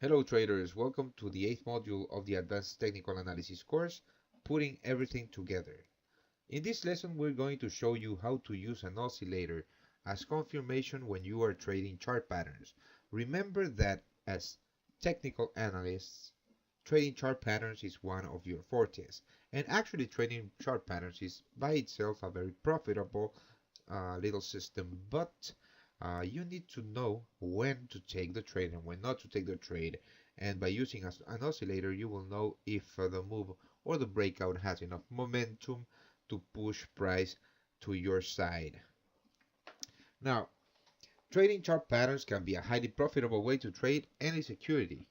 Hello traders, welcome to the 8th module of the Advanced Technical Analysis course, Putting Everything Together. In this lesson we're going to show you how to use an oscillator as confirmation when you are trading chart patterns. Remember that as technical analysts, trading chart patterns is one of your fortes, and actually trading chart patterns is by itself a very profitable little system, but you need to know when to take the trade and when not to take the trade. And by using an oscillator, you will know if the move or the breakout has enough momentum to push price to your side. Now, trading chart patterns can be a highly profitable way to trade any security.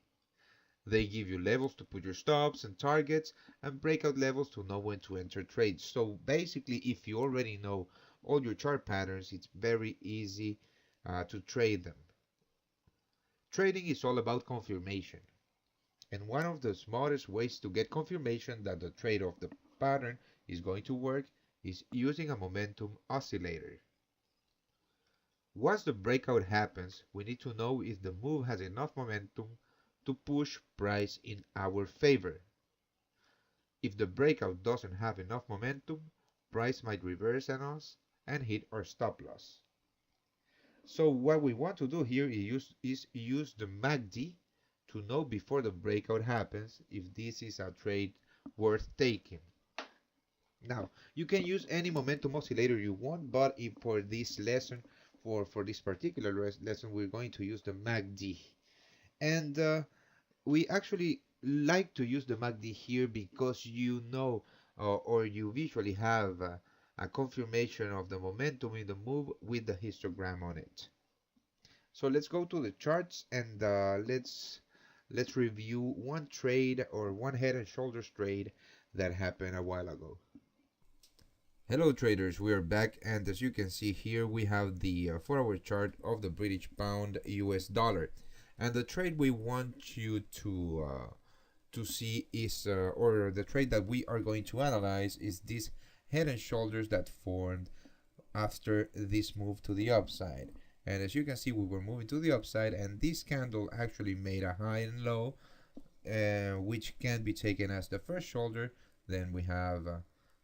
They give you levels to put your stops and targets and breakout levels to know when to enter trades. So basically, if you already know all your chart patterns, it's very easy to trade them. Trading is all about confirmation, and one of the smartest ways to get confirmation that the trade of the pattern is going to work is using a momentum oscillator. Once the breakout happens, we need to know if the move has enough momentum to push price in our favor. If the breakout doesn't have enough momentum, price might reverse on us and hit our stop loss. So what we want to do here is use the MACD to know before the breakout happens if this is a trade worth taking. Now, you can use any momentum oscillator you want, but for this lesson, for this particular lesson, we're going to use the MACD. And we actually like to use the MACD here because you know or you visually have a confirmation of the momentum in the move with the histogram on it. So let's go to the charts and let's review one trade or one head and shoulders trade that happened a while ago. Hello traders, we are back, and as you can see here we have the 4-hour chart of the British pound US dollar, and the trade we want you to see is or the trade that we are going to analyze is this head and shoulders that formed after this move to the upside. And as you can see, we were moving to the upside, and this candle actually made a high and low, which can be taken as the first shoulder. Then we have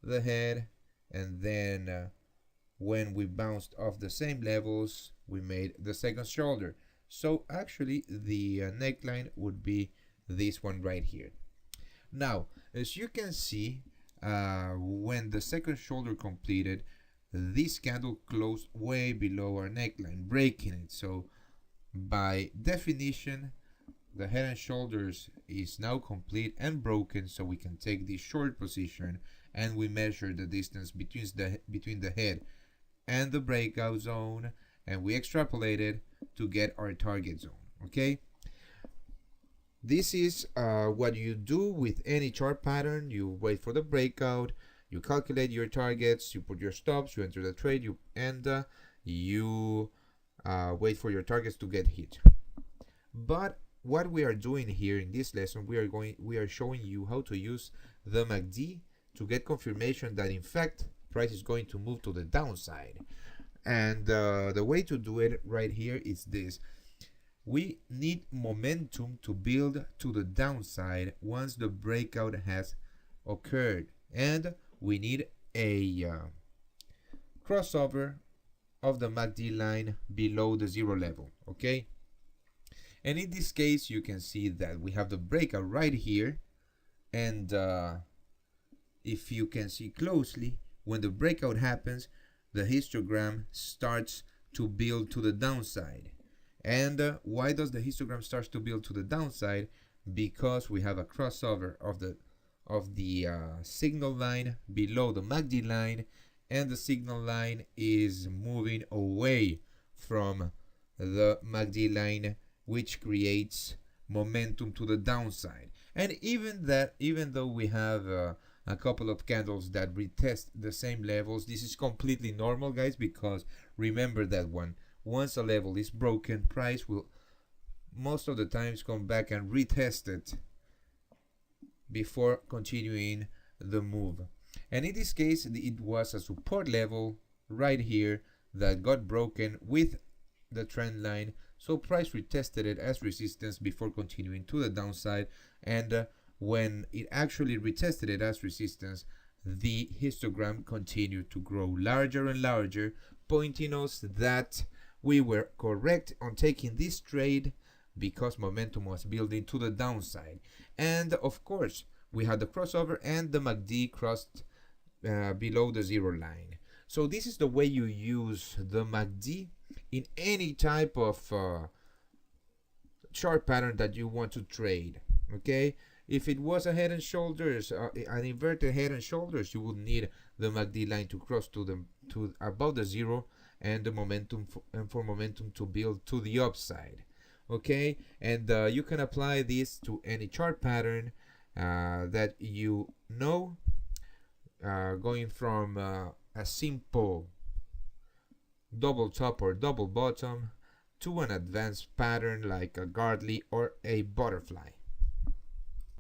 the head, and then when we bounced off the same levels, we made the second shoulder. So actually the neckline would be this one right here. Now, as you can see, when the second shoulder completed, this candle closed way below our neckline, breaking it. So by definition, the head and shoulders is now complete and broken, so we can take this short position and we measure the distance between the head and the breakout zone, and we extrapolate it to get our target zone. Okay, this is what you do with any chart pattern. You wait for the breakout, you calculate your targets, you put your stops, you enter the trade, you wait for your targets to get hit. But what we are doing here in this lesson, we are showing you how to use the MACD to get confirmation that in fact price is going to move to the downside. And the way to do it right here is this. We need momentum to build to the downside once the breakout has occurred, and we need a crossover of the MACD line below the zero level. Okay, and in this case you can see that we have the breakout right here, and if you can see closely, when the breakout happens, the histogram starts to build to the downside. And why does the histogram start to build to the downside? Because we have a crossover of the signal line below the MACD line, and the signal line is moving away from the MACD line, which creates momentum to the downside. And even though we have a couple of candles that retest the same levels, this is completely normal, guys, because remember that once a level is broken, price will most of the times come back and retest it before continuing the move. And in this case, it was a support level right here that got broken with the trend line So price retested it as resistance before continuing to the downside, and when it actually retested it as resistance, the histogram continued to grow larger and larger, pointing us that we were correct on taking this trade because momentum was building to the downside. And of course, we had the crossover and the MACD crossed below the zero line. So this is the way you use the MACD in any type of chart pattern that you want to trade. Okay, if it was a head and shoulders, an inverted head and shoulders, you would need the MACD line to cross to above the zero, and the momentum for momentum to build to the upside. Okay, and you can apply this to any chart pattern that you know, going from a simple double top or double bottom to an advanced pattern like a Gardley or a butterfly.